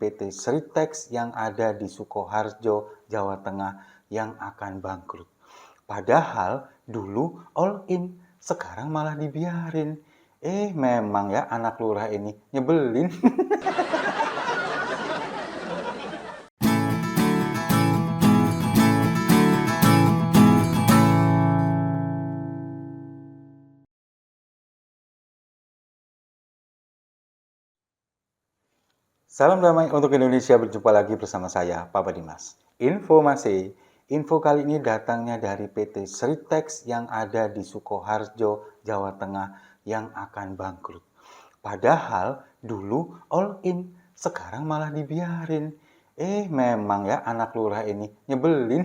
PT Sritex yang ada di Sukoharjo, Jawa Tengah yang akan bangkrut. Padahal dulu all in, sekarang malah dibiarin. Memang ya anak lurah ini nyebelin. Salam damai untuk Indonesia, berjumpa lagi bersama saya, Papa Dimas. Info kali ini datangnya dari PT Sritex yang ada di Sukoharjo, Jawa Tengah yang akan bangkrut. Padahal dulu all in, sekarang malah dibiarin. Memang ya anak lurah ini nyebelin.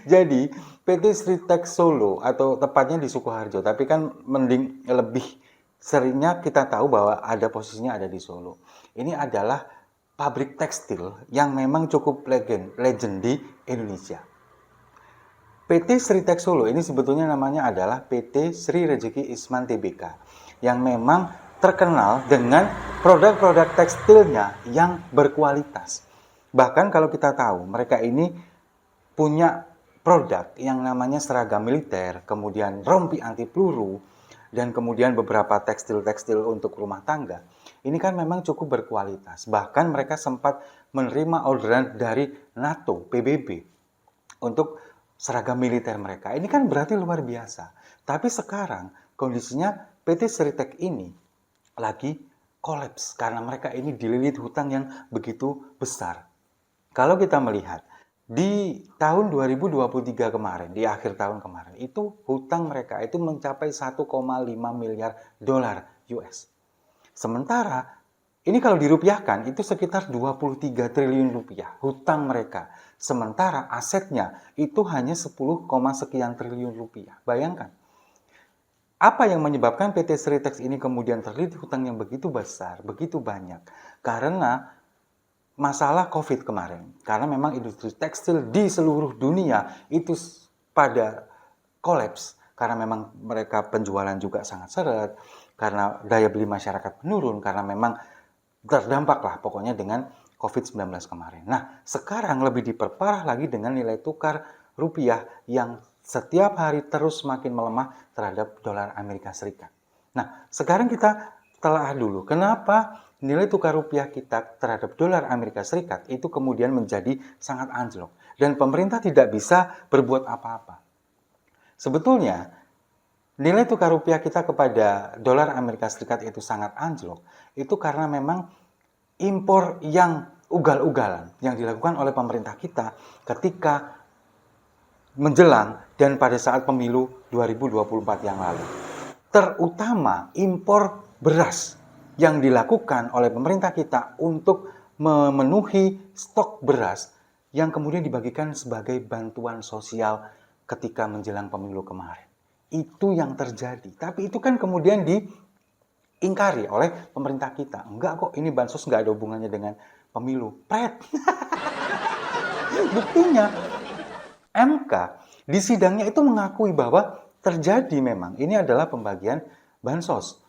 Jadi PT Sritex Solo atau tepatnya di Sukoharjo, tapi kan mending lebih seringnya kita tahu bahwa ada posisinya ada di Solo. Ini adalah pabrik tekstil yang memang cukup legend di Indonesia. PT Sritex Solo ini sebetulnya namanya adalah PT Sri Rejeki Isman Tbk yang memang terkenal dengan produk-produk tekstilnya yang berkualitas. Bahkan kalau kita tahu mereka ini punya produk yang namanya seragam militer, kemudian rompi anti peluru, dan kemudian beberapa tekstil-tekstil untuk rumah tangga. Ini kan memang cukup berkualitas. Bahkan mereka sempat menerima orderan dari NATO, PBB, untuk seragam militer mereka. Ini kan berarti luar biasa. Tapi sekarang kondisinya PT Sritex ini lagi kolaps karena mereka ini dililit hutang yang begitu besar. Kalau kita melihat di tahun 2023 kemarin, di akhir tahun kemarin, itu hutang mereka itu mencapai 1,5 miliar dolar US. Sementara, ini kalau dirupiahkan, itu sekitar 23 triliun rupiah hutang mereka. Sementara asetnya itu hanya 10, sekian triliun rupiah. Bayangkan, apa yang menyebabkan PT Sritex ini kemudian terlilit hutang yang begitu besar, begitu banyak? Karena masalah COVID kemarin, karena memang industri tekstil di seluruh dunia itu pada kolaps, karena memang mereka penjualan juga sangat seret, karena daya beli masyarakat menurun, karena memang terdampak lah pokoknya dengan COVID-19 kemarin. Nah, sekarang lebih diperparah lagi dengan nilai tukar rupiah yang setiap hari terus semakin melemah terhadap dolar Amerika Serikat. Nah, sekarang kita telah dulu kenapa nilai tukar rupiah kita terhadap dolar Amerika Serikat itu kemudian menjadi sangat anjlok dan pemerintah tidak bisa berbuat apa-apa. Sebetulnya nilai tukar rupiah kita kepada dolar Amerika Serikat itu sangat anjlok itu karena memang impor yang ugal-ugalan yang dilakukan oleh pemerintah kita ketika menjelang dan pada saat pemilu 2024 yang lalu. Terutama impor beras yang dilakukan oleh pemerintah kita untuk memenuhi stok beras yang kemudian dibagikan sebagai bantuan sosial ketika menjelang pemilu kemarin. Itu yang terjadi. Tapi itu kan kemudian diingkari oleh pemerintah kita. Enggak kok, ini bansos enggak ada hubungannya dengan pemilu. Pret. Buktinya, MK di sidangnya itu mengakui bahwa terjadi memang ini adalah pembagian bansos.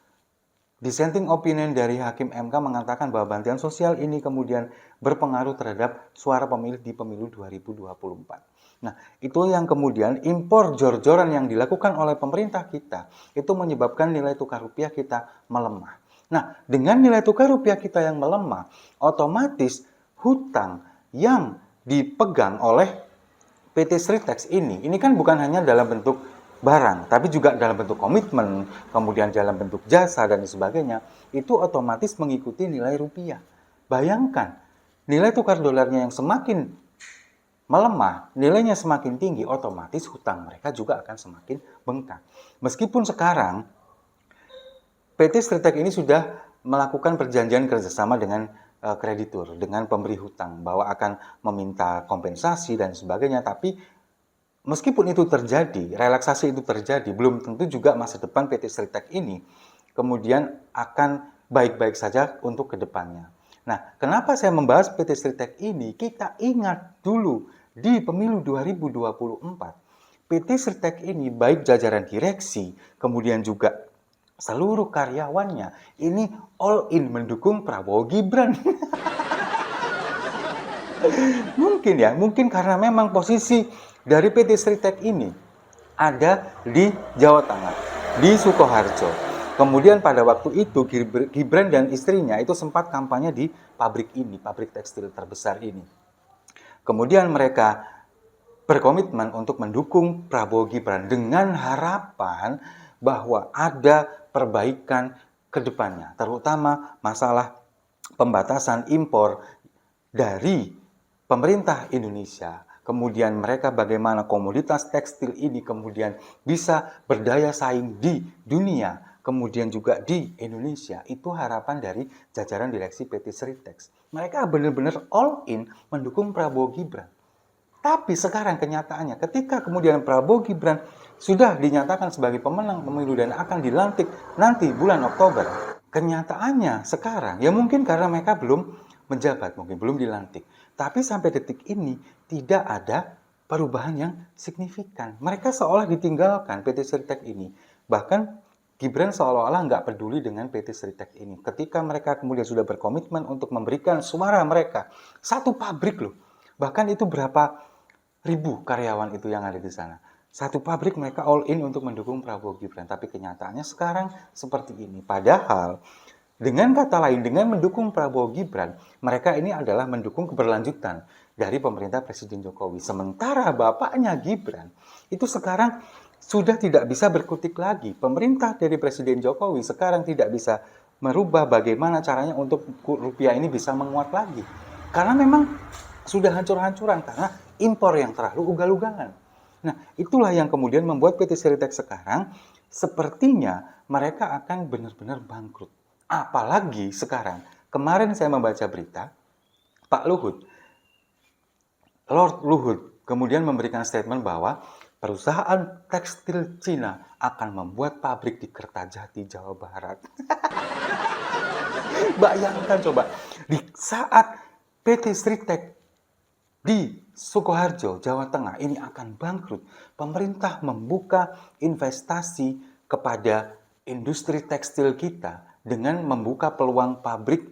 Dissenting opinion dari Hakim MK mengatakan bahwa bantuan sosial ini kemudian berpengaruh terhadap suara pemilih di pemilu 2024. Nah, itu yang kemudian impor jor-joran yang dilakukan oleh pemerintah kita itu menyebabkan nilai tukar rupiah kita melemah. Nah, dengan nilai tukar rupiah kita yang melemah, otomatis hutang yang dipegang oleh PT Sritex ini kan bukan hanya dalam bentuk barang, tapi juga dalam bentuk komitmen, kemudian dalam bentuk jasa dan sebagainya, itu otomatis mengikuti nilai rupiah. Bayangkan, nilai tukar dolarnya yang semakin melemah, nilainya semakin tinggi, otomatis hutang mereka juga akan semakin bengkak. Meskipun sekarang PT Sritex ini sudah melakukan perjanjian kerjasama dengan kreditur, dengan pemberi hutang, bahwa akan meminta kompensasi dan sebagainya, tapi meskipun itu terjadi, relaksasi itu terjadi, belum tentu juga masa depan PT Sritex ini kemudian akan baik-baik saja untuk kedepannya. Nah, kenapa saya membahas PT Sritex ini? Kita ingat dulu di pemilu 2024, PT Sritex ini baik jajaran direksi, kemudian juga seluruh karyawannya ini all in mendukung Prabowo Gibran. Mungkin ya, mungkin karena memang posisi dari PT Sritek ini ada di Jawa Tengah, di Sukoharjo. Kemudian pada waktu itu Gibran dan istrinya itu sempat kampanye di pabrik ini, pabrik tekstil terbesar ini. Kemudian mereka berkomitmen untuk mendukung Prabowo Gibran dengan harapan bahwa ada perbaikan ke depannya, terutama masalah pembatasan impor dari pemerintah Indonesia. Kemudian mereka bagaimana komoditas tekstil ini kemudian bisa berdaya saing di dunia, kemudian juga di Indonesia. Itu harapan dari jajaran direksi PT Sritex. Mereka benar-benar all in mendukung Prabowo Gibran. Tapi sekarang kenyataannya ketika kemudian Prabowo Gibran sudah dinyatakan sebagai pemenang pemilu dan akan dilantik nanti bulan Oktober, kenyataannya sekarang ya mungkin karena mereka belum menjabat, mungkin belum dilantik. Tapi sampai detik ini tidak ada perubahan yang signifikan. Mereka seolah ditinggalkan PT Sritek ini. Bahkan Gibran seolah-olah nggak peduli dengan PT Sritek ini. Ketika mereka kemudian sudah berkomitmen untuk memberikan suara mereka, satu pabrik loh. Bahkan itu berapa ribu karyawan itu yang ada di sana. Satu pabrik mereka all in untuk mendukung Prabowo Gibran. Tapi kenyataannya sekarang seperti ini. Padahal dengan kata lain, dengan mendukung Prabowo Gibran, mereka ini adalah mendukung keberlanjutan dari pemerintah Presiden Jokowi. Sementara bapaknya Gibran itu sekarang sudah tidak bisa berkutik lagi. Pemerintah dari Presiden Jokowi sekarang tidak bisa merubah bagaimana caranya untuk rupiah ini bisa menguat lagi. Karena memang sudah hancur-hancuran karena impor yang terlalu ugal-ugalan. Nah, itulah yang kemudian membuat PT Sritek sekarang sepertinya mereka akan benar-benar bangkrut. Apalagi sekarang, kemarin saya membaca berita, Pak Luhut, Lord Luhut, kemudian memberikan statement bahwa perusahaan tekstil Cina akan membuat pabrik di Kertajati, Jawa Barat. Bayangkan coba, di saat PT Sritek di Sukoharjo, Jawa Tengah ini akan bangkrut, pemerintah membuka investasi kepada industri tekstil kita dengan membuka peluang pabrik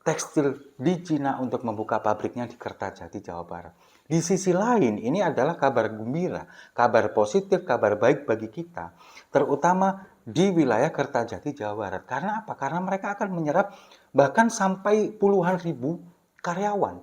tekstil di Cina untuk membuka pabriknya di Kertajati, Jawa Barat. Di sisi lain, ini adalah kabar gembira, kabar positif, kabar baik bagi kita, terutama di wilayah Kertajati, Jawa Barat. Karena apa? Karena mereka akan menyerap bahkan sampai puluhan ribu karyawan,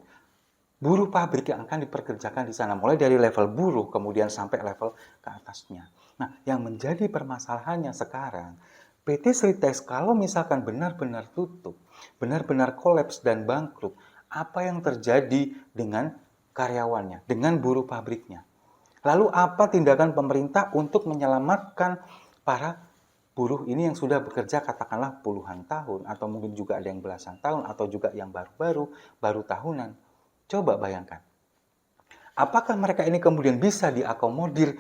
buruh pabrik yang akan diperkerjakan di sana, mulai dari level buruh kemudian sampai level ke atasnya. Nah, yang menjadi permasalahannya sekarang, PT Sritex kalau misalkan benar-benar tutup, benar-benar kolaps dan bangkrut, apa yang terjadi dengan karyawannya, dengan buruh pabriknya? Lalu apa tindakan pemerintah untuk menyelamatkan para buruh ini yang sudah bekerja katakanlah puluhan tahun, atau mungkin juga ada yang belasan tahun, atau juga yang baru tahunan? Coba bayangkan. Apakah mereka ini kemudian bisa diakomodir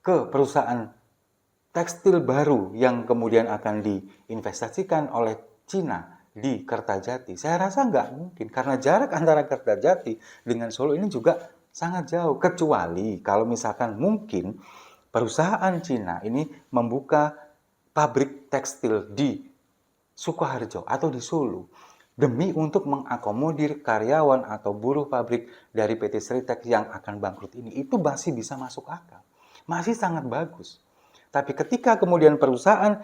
ke perusahaan tekstil baru yang kemudian akan diinvestasikan oleh Cina di Kertajati? Saya rasa nggak mungkin, karena jarak antara Kertajati dengan Solo ini juga sangat jauh. Kecuali kalau misalkan mungkin perusahaan Cina ini membuka pabrik tekstil di Sukoharjo atau di Solo demi untuk mengakomodir karyawan atau buruh pabrik dari PT Sritek yang akan bangkrut ini. Itu masih bisa masuk akal, masih sangat bagus. Tapi ketika kemudian perusahaan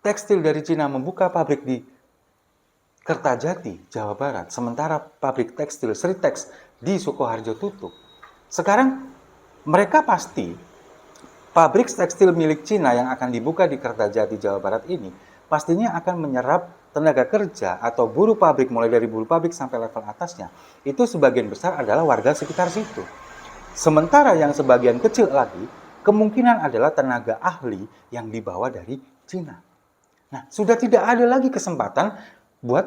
tekstil dari Cina membuka pabrik di Kertajati, Jawa Barat, sementara pabrik tekstil Sritex di Sukoharjo tutup, sekarang mereka pasti pabrik tekstil milik Cina yang akan dibuka di Kertajati, Jawa Barat ini pastinya akan menyerap tenaga kerja atau buruh pabrik, mulai dari buruh pabrik sampai level atasnya. Itu sebagian besar adalah warga sekitar situ. Sementara yang sebagian kecil lagi kemungkinan adalah tenaga ahli yang dibawa dari Cina. Nah, sudah tidak ada lagi kesempatan buat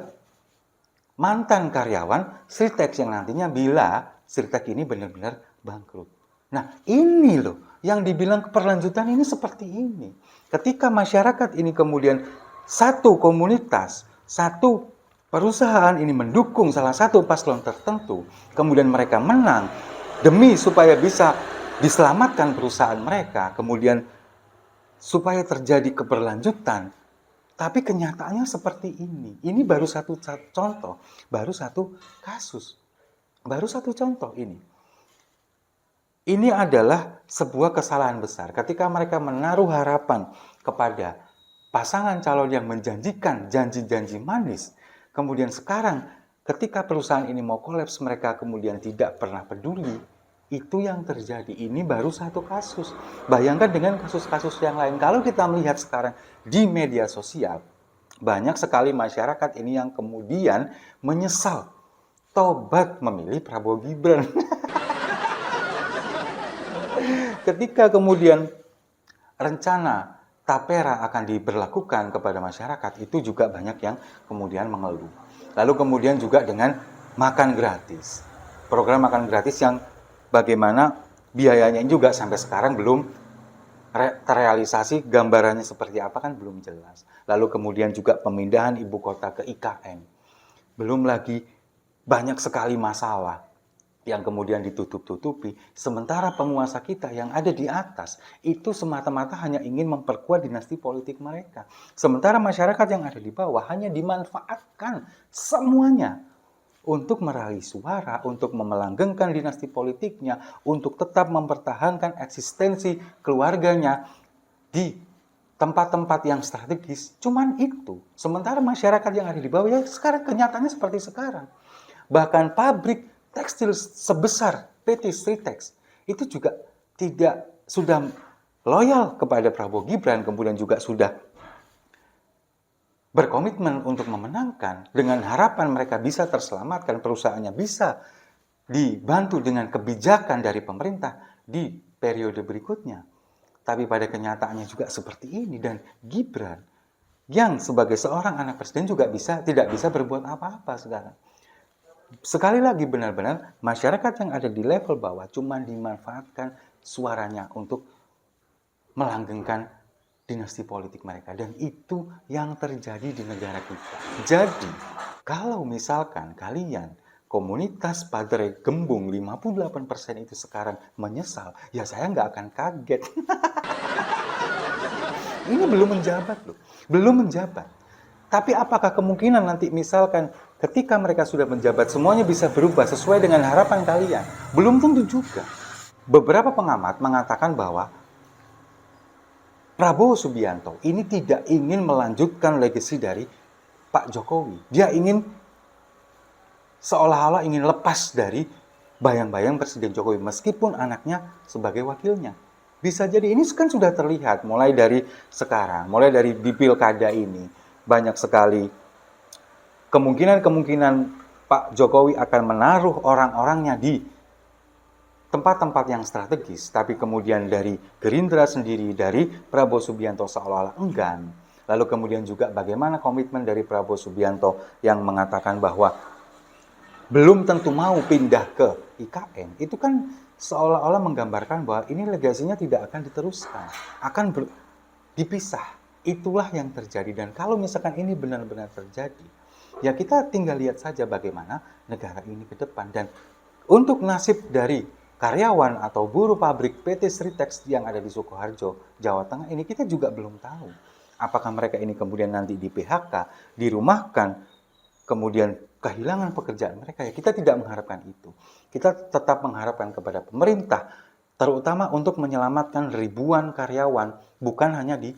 mantan karyawan Sritex yang nantinya bila Sritex ini benar-benar bangkrut. Nah, ini loh yang dibilang keberlanjutan ini seperti ini. Ketika masyarakat ini kemudian satu komunitas, satu perusahaan ini mendukung salah satu paslon tertentu, kemudian mereka menang demi supaya bisa diselamatkan perusahaan mereka, kemudian supaya terjadi keberlanjutan, tapi kenyataannya seperti ini. Ini baru satu contoh, baru satu kasus, baru satu contoh ini. Ini adalah sebuah kesalahan besar ketika mereka menaruh harapan kepada pasangan calon yang menjanjikan janji-janji manis. Kemudian sekarang ketika perusahaan ini mau kolaps, mereka kemudian tidak pernah peduli. Itu yang terjadi. Ini baru satu kasus. Bayangkan dengan kasus-kasus yang lain. Kalau kita melihat sekarang di media sosial, banyak sekali masyarakat ini yang kemudian menyesal, tobat memilih Prabowo Gibran. Ketika kemudian rencana tapera akan diberlakukan kepada masyarakat, itu juga banyak yang kemudian mengeluh. Lalu kemudian juga dengan makan gratis. Program makan gratis yang bagaimana biayanya juga sampai sekarang belum terrealisasi, gambarannya seperti apa kan belum jelas. Lalu kemudian juga pemindahan ibu kota ke IKN. Belum lagi banyak sekali masalah yang kemudian ditutup-tutupi, sementara penguasa kita yang ada di atas itu semata-mata hanya ingin memperkuat dinasti politik mereka. Sementara masyarakat yang ada di bawah hanya dimanfaatkan semuanya untuk meraih suara, untuk memelanggengkan dinasti politiknya, untuk tetap mempertahankan eksistensi keluarganya di tempat-tempat yang strategis. Cuman itu. Sementara masyarakat yang ada di bawah ya sekarang kenyataannya seperti sekarang. Bahkan pabrik tekstil sebesar PT Sritex itu juga sudah loyal kepada Prabowo Gibran, kemudian juga sudah berkomitmen untuk memenangkan dengan harapan mereka bisa terselamatkan, perusahaannya bisa dibantu dengan kebijakan dari pemerintah di periode berikutnya. Tapi pada kenyataannya juga seperti ini, dan Gibran yang sebagai seorang anak presiden juga tidak bisa berbuat apa-apa sekarang. Sekali lagi benar-benar masyarakat yang ada di level bawah cuma dimanfaatkan suaranya untuk melanggengkan dinasti politik mereka. Dan itu yang terjadi di negara kita. Jadi, kalau misalkan kalian komunitas Padre Gembung 58% itu sekarang menyesal, ya saya nggak akan kaget. Ini belum menjabat loh, belum menjabat. Tapi apakah kemungkinan nanti misalkan ketika mereka sudah menjabat semuanya bisa berubah sesuai dengan harapan kalian? Belum tentu juga. Beberapa pengamat mengatakan bahwa Prabowo Subianto ini tidak ingin melanjutkan legasi dari Pak Jokowi. Dia ingin seolah-olah ingin lepas dari bayang-bayang Presiden Jokowi meskipun anaknya sebagai wakilnya. Bisa jadi ini kan sudah terlihat mulai dari sekarang, mulai dari di pilkada ini. Banyak sekali kemungkinan Pak Jokowi akan menaruh orang-orangnya di tempat-tempat yang strategis, tapi kemudian dari Gerindra sendiri, dari Prabowo Subianto seolah-olah enggan. Lalu kemudian juga bagaimana komitmen dari Prabowo Subianto yang mengatakan bahwa belum tentu mau pindah ke IKN. Itu kan seolah-olah menggambarkan bahwa ini legasinya tidak akan diteruskan, akan dipisah. Itulah yang terjadi, dan kalau misalkan ini benar-benar terjadi, ya kita tinggal lihat saja bagaimana negara ini ke depan. Dan untuk nasib dari karyawan atau buruh pabrik PT Sritex yang ada di Sukoharjo, Jawa Tengah ini kita juga belum tahu. Apakah mereka ini kemudian nanti di PHK, dirumahkan, kemudian kehilangan pekerjaan mereka? Ya kita tidak mengharapkan itu. Kita tetap mengharapkan kepada pemerintah, terutama untuk menyelamatkan ribuan karyawan, bukan hanya di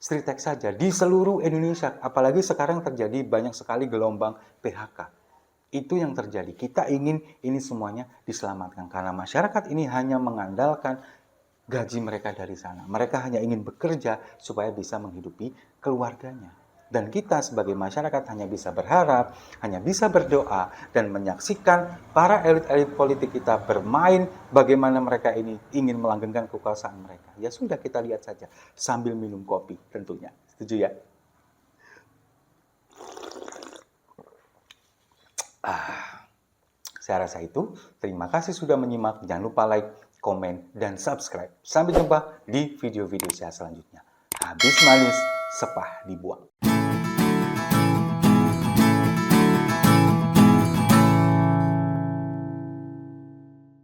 Sritex saja, di seluruh Indonesia. Apalagi sekarang terjadi banyak sekali gelombang PHK. Itu yang terjadi. Kita ingin ini semuanya diselamatkan. Karena masyarakat ini hanya mengandalkan gaji mereka dari sana. Mereka hanya ingin bekerja supaya bisa menghidupi keluarganya. Dan kita sebagai masyarakat hanya bisa berharap, hanya bisa berdoa, dan menyaksikan para elit-elit politik kita bermain bagaimana mereka ini ingin melanggengkan kekuasaan mereka. Ya sudah, kita lihat saja sambil minum kopi tentunya. Setuju ya? Saya rasa itu. Terima kasih sudah menyimak. Jangan lupa like, komen, dan subscribe. Sampai jumpa di video-video saya selanjutnya. Habis manis, sepah dibuang.